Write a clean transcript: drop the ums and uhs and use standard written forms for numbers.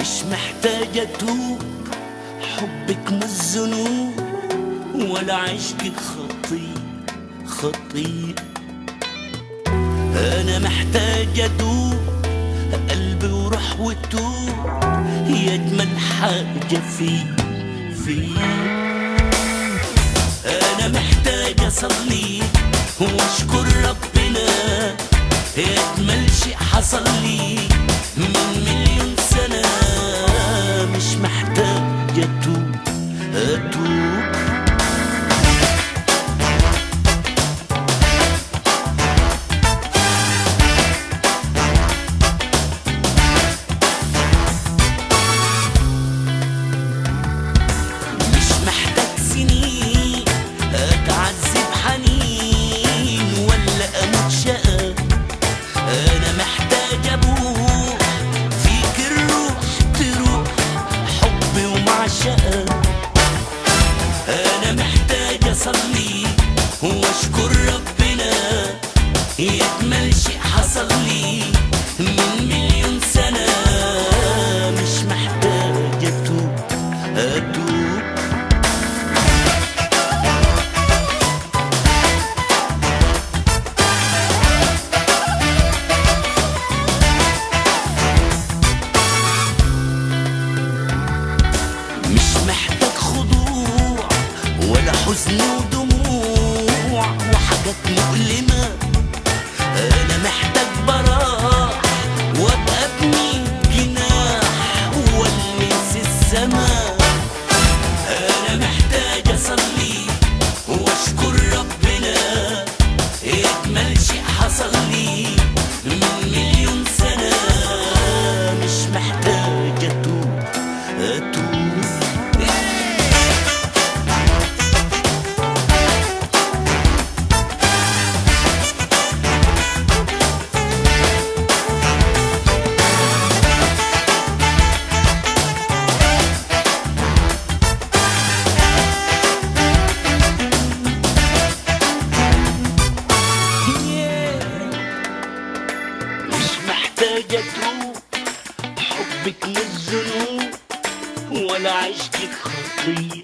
مش محتاجة أتوب، حبك مش ذنوب ولا عشقك خطيئة. أنا محتاج أدوب قلبي وروح وتوب، هي أجمل حاجة في أنا محتاج أصلي وأشكر ربنا، هي أجمل شيء حصل لي من مليون سنة. مش محتاج أتوب مش محتاج سنين أتعذب حنين ولا أموت شقى. أنا محتاج أبوح فيك الروح تروح حبي ومعشقة. أنا محتاج أصلي وأشكر ربنا، يجمل شيء حصل لي من مليون سنة. مش محتاج أتوب مش محتاج خضوع ولا حزن ودموع وحاجات مؤلمة. أنا محتاج براح وأبقى ابني جناح والمس السما. أنا محتاج أصلي وأشكر ربنا، أجمل شيء حصل لي من مليون سنة. مش محتاج أتوب مش محتاج أتوب، حبك مش ذنوب ولا عشقك خطيئة.